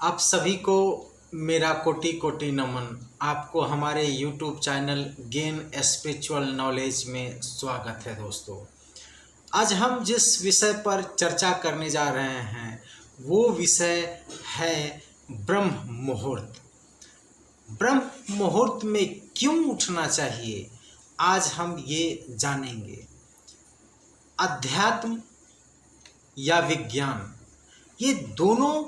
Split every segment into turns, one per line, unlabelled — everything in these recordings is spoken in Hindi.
आप सभी को मेरा कोटि कोटि नमन। आपको हमारे YouTube channel gain spiritual knowledge में स्वागत है दोस्तों। आज हम जिस विषय पर चर्चा करने जा रहे हैं वो विषय है ब्रह्म मुहूर्त। ब्रह्म मुहूर्त में क्यों उठना चाहिए, आज हम ये जानेंगे। अध्यात्म या विज्ञान, ये दोनों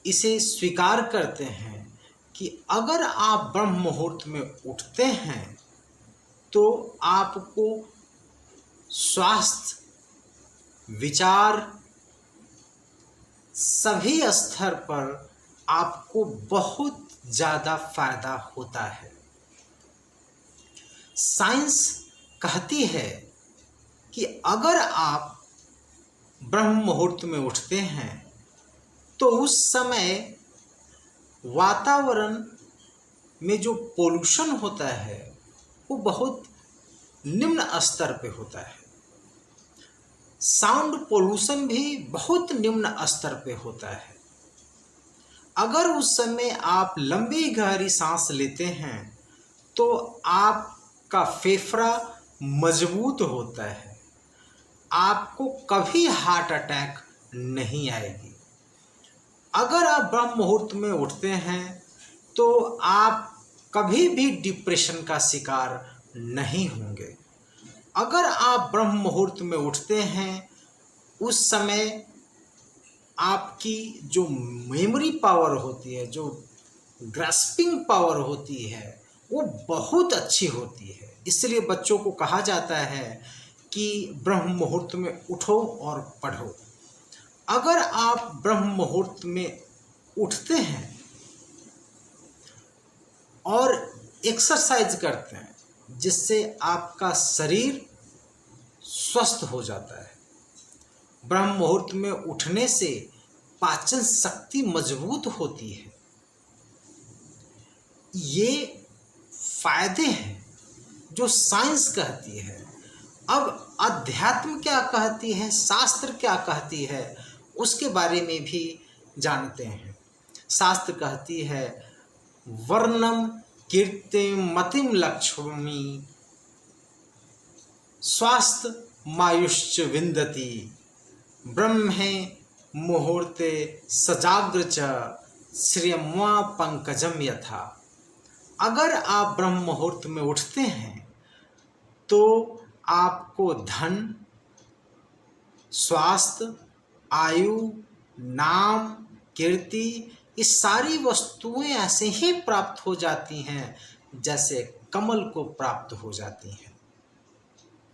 इसे स्वीकार करते हैं कि अगर आप ब्रह्म मुहूर्त में उठते हैं तो आपको स्वास्थ्य, विचार, सभी स्तर पर आपको बहुत ज़्यादा फायदा होता है। साइंस कहती है कि अगर आप ब्रह्म मुहूर्त में उठते हैं तो उस समय वातावरण में जो पोल्यूशन होता है वो बहुत निम्न स्तर पे होता है। साउंड पोल्यूशन भी बहुत निम्न स्तर पे होता है। अगर उस समय आप लंबी गहरी सांस लेते हैं तो आपका फेफड़ा मजबूत होता है, आपको कभी हार्ट अटैक नहीं आएगी। अगर आप ब्रह्म मुहूर्त में उठते हैं तो आप कभी भी डिप्रेशन का शिकार नहीं होंगे। अगर आप ब्रह्म मुहूर्त में उठते हैं उस समय आपकी जो मेमोरी पावर होती है, जो ग्रास्पिंग पावर होती है, वो बहुत अच्छी होती है। इसलिए बच्चों को कहा जाता है कि ब्रह्म मुहूर्त में उठो और पढ़ो। अगर आप ब्रह्म मुहूर्त में उठते हैं और एक्सरसाइज करते हैं जिससे आपका शरीर स्वस्थ हो जाता है। ब्रह्म मुहूर्त में उठने से पाचन शक्ति मजबूत होती है। ये फायदे हैं जो साइंस कहती है। अब अध्यात्म क्या कहती है, शास्त्र क्या कहती है, उसके बारे में भी जानते हैं। शास्त्र कहती है वर्णम कीर्तिम मतिम लक्ष्मी स्वास्थ्य मायुश्च विन्दति ब्रह्मे मुहूर्ते सजाग्र च श्रियम्वा पंकजम यथा। अगर आप ब्रह्म मुहूर्त में उठते हैं तो आपको धन, स्वास्थ्य, आयु, नाम, कीर्ति, ये सारी वस्तुएं ऐसे ही प्राप्त हो जाती हैं जैसे कमल को प्राप्त हो जाती हैं।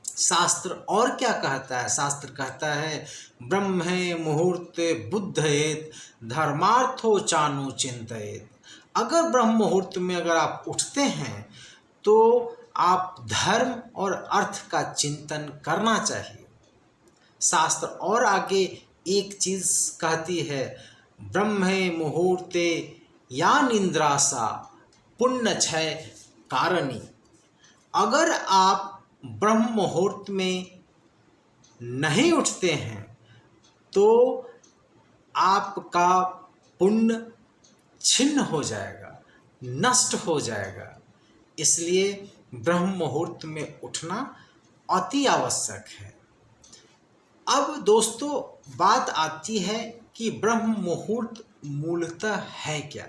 शास्त्र और क्या कहता है? शास्त्र कहता है ब्रह्मे मुहूर्ते बुद्धयेत धर्मार्थो चानु चिंतयेत। अगर ब्रह्म मुहूर्त में अगर आप उठते हैं तो आप धर्म और अर्थ का चिंतन करना चाहिए। शास्त्र और आगे एक चीज कहती है ब्रह्मे मुहूर्ते या निंद्रासा पुण्य क्षय कारणी। अगर आप ब्रह्म मुहूर्त में नहीं उठते हैं तो आपका पुण्य छिन्न हो जाएगा, नष्ट हो जाएगा। इसलिए ब्रह्म मुहूर्त में उठना अति आवश्यक है। अब दोस्तों बात आती है कि ब्रह्म मुहूर्त मूलतः है क्या।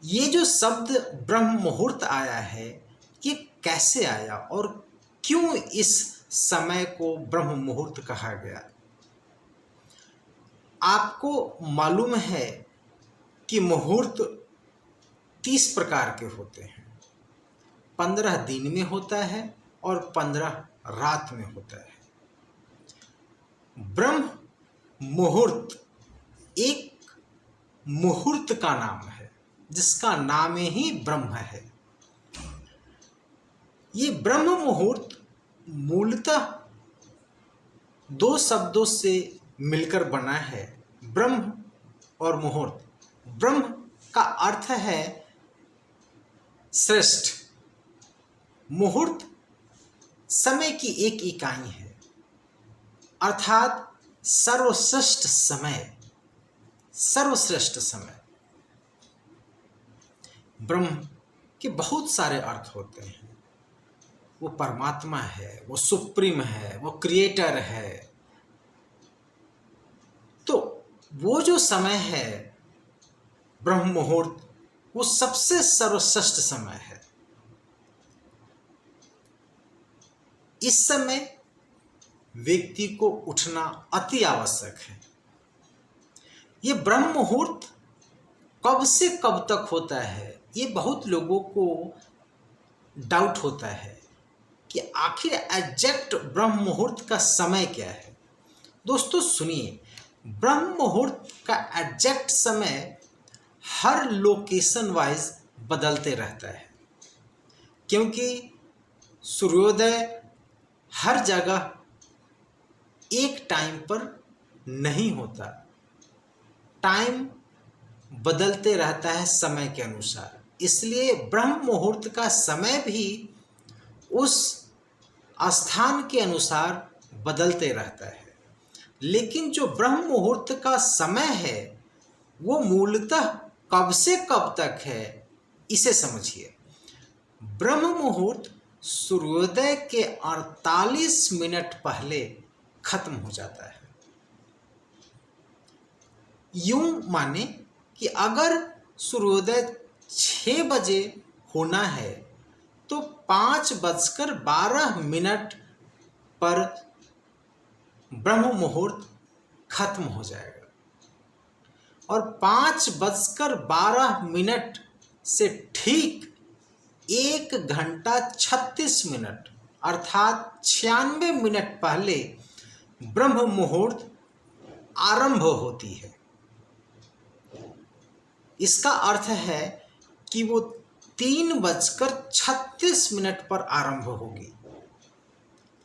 ये जो शब्द ब्रह्म मुहूर्त आया है ये कैसे आया और क्यों इस समय को ब्रह्म मुहूर्त कहा गया। आपको मालूम है कि मुहूर्त 30 प्रकार के होते हैं। 15 दिन में होता है और 15 रात में होता है। ब्रह्म मुहूर्त एक मुहूर्त का नाम है जिसका नाम ही ब्रह्म है। ये ब्रह्म मुहूर्त मूलतः 2 शब्दों से मिलकर बना है, ब्रह्म और मुहूर्त। ब्रह्म का अर्थ है श्रेष्ठ, मुहूर्त समय की एक इकाई है, अर्थात सर्वश्रेष्ठ समय, सर्वश्रेष्ठ समय। ब्रह्म के बहुत सारे अर्थ होते हैं। वो परमात्मा है, वो सुप्रीम है, वो क्रिएटर है। तो वो जो समय है ब्रह्म मुहूर्त, वो सबसे सर्वश्रेष्ठ समय है। इस समय व्यक्ति को उठना अति आवश्यक है। ये ब्रह्म मुहूर्त कब से कब तक होता है, ये बहुत लोगों को डाउट होता है कि आखिर एग्जैक्ट ब्रह्म मुहूर्त का समय क्या है। दोस्तों सुनिए, ब्रह्म मुहूर्त का एग्जैक्ट समय हर लोकेशन वाइज बदलते रहता है, क्योंकि सूर्योदय हर जगह एक टाइम पर नहीं होता। टाइम बदलते रहता है समय के अनुसार, इसलिए ब्रह्म मुहूर्त का समय भी उस स्थान के अनुसार बदलते रहता है। लेकिन जो ब्रह्म मुहूर्त का समय है वो मूलतः कब से कब तक है, इसे समझिए। ब्रह्म मुहूर्त सूर्योदय के 48 मिनट पहले खत्म हो जाता है। यूं माने कि अगर सूर्योदय 6 बजे होना है तो 5:12 पर ब्रह्म मुहूर्त खत्म हो जाएगा, और 5:12 से ठीक 1 घंटा 36 मिनट अर्थात 96 मिनट पहले ब्रह्म मुहूर्त आरंभ होती है। इसका अर्थ है कि वो 3:36 पर आरंभ होगी।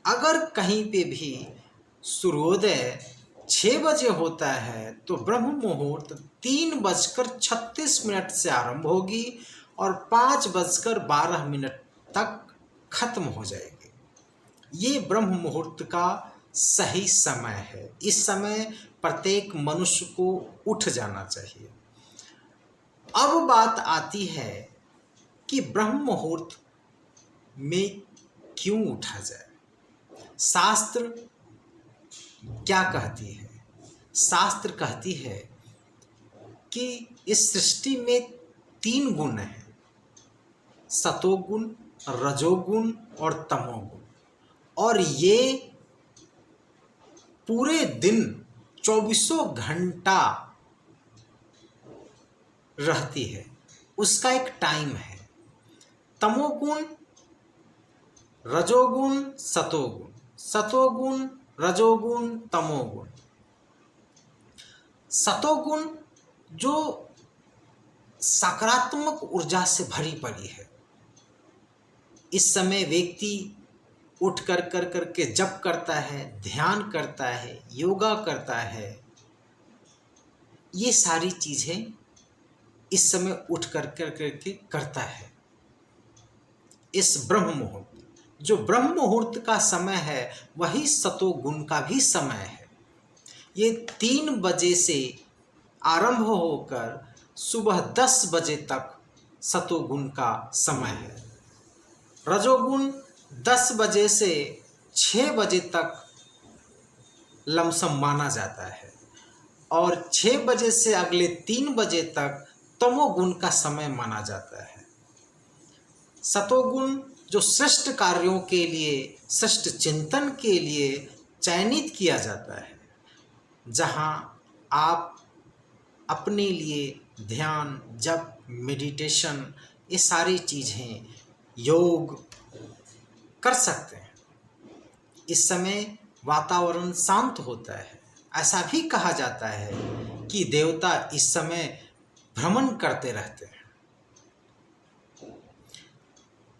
अगर कहीं पे भी सूर्योदय 6 बजे होता है तो ब्रह्म मुहूर्त 3:36 से आरंभ होगी और 5:12 तक खत्म हो जाएगी। ये ब्रह्म मुहूर्त का सही समय है। इस समय प्रत्येक मनुष्य को उठ जाना चाहिए। अब बात आती है कि ब्रह्म मुहूर्त में क्यों उठा जाए। शास्त्र क्या कहती है? शास्त्र कहती है कि इस सृष्टि में 3 गुण हैं, सतोगुण, रजोगुण और तमोगुण, और ये पूरे दिन 24 घंटा रहती है। उसका एक टाइम है। तमोगुण, रजोगुण, सतोगुण, सतोगुण, रजोगुण, तमोगुण। सतोगुण जो सकारात्मक ऊर्जा से भरी पड़ी है। इस समय व्यक्ति उठ कर के जप करता है, ध्यान करता है, योगा करता है। ये सारी चीजें इस समय उठ कर के करता है। इस ब्रह्म मुहूर्त, जो ब्रह्म मुहूर्त का समय है वही सतोगुण का भी समय है। ये 3 बजे से आरंभ होकर सुबह 10 बजे तक सतोगुण का समय है। रजोगुण 10 बजे से 6 बजे तक लमसम माना जाता है, और 6 बजे से अगले 3 बजे तक तमोगुण का समय माना जाता है। सतोगुण जो श्रेष्ठ कार्यों के लिए, श्रेष्ठ चिंतन के लिए चयनित किया जाता है, जहाँ आप अपने लिए ध्यान, जप, मेडिटेशन, ये सारी चीज़ें, योग कर सकते हैं। इस समय वातावरण शांत होता है। ऐसा भी कहा जाता है कि देवता इस समय भ्रमण करते रहते हैं।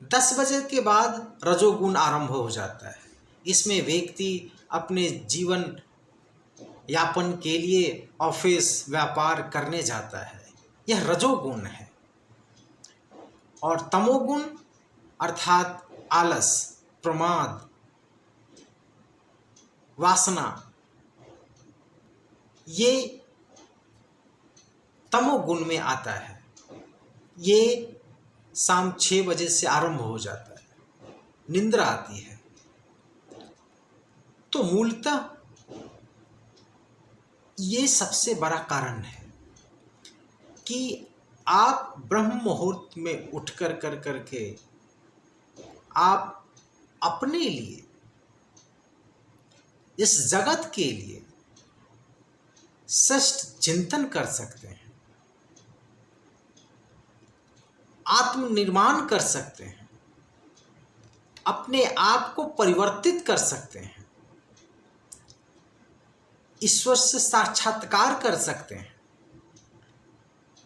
10 बजे के बाद रजोगुण आरंभ हो जाता है। इसमें व्यक्ति अपने जीवन यापन के लिए ऑफिस, व्यापार करने जाता है। यह रजोगुण है। और तमोगुण अर्थात आलस, प्रमाद, वासना, ये तमोगुण में आता है। ये शाम 6 बजे से आरंभ हो जाता है, निंद्रा आती है। तो मूलतः ये सबसे बड़ा कारण है कि आप ब्रह्म मुहूर्त में उठ कर करके आप अपने लिए, इस जगत के लिए श्रेष्ठ चिंतन कर सकते हैं, आत्मनिर्माण कर सकते हैं, अपने आप को परिवर्तित कर सकते हैं, ईश्वर से साक्षात्कार कर सकते हैं।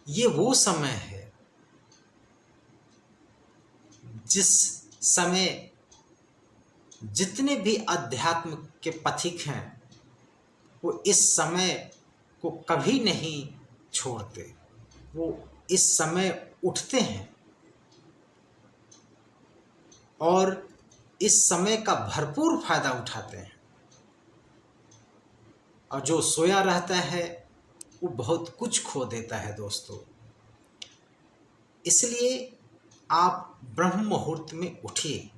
ये वो समय है जिस समय जितने भी अध्यात्म के पथिक हैं वो इस समय को कभी नहीं छोड़ते। वो इस समय उठते हैं और इस समय का भरपूर फायदा उठाते हैं, और जो सोया रहता है वो बहुत कुछ खो देता है दोस्तों। इसलिए आप ब्रह्म मुहूर्त में उठिए,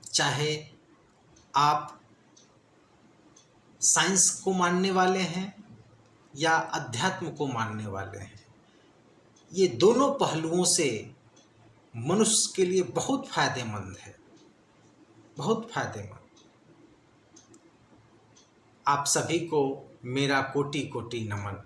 चाहे आप साइंस को मानने वाले हैं या अध्यात्म को मानने वाले हैं। ये दोनों पहलुओं से मनुष्य के लिए बहुत फायदेमंद है, बहुत फायदेमंद। आप सभी को मेरा कोटि कोटि नमन।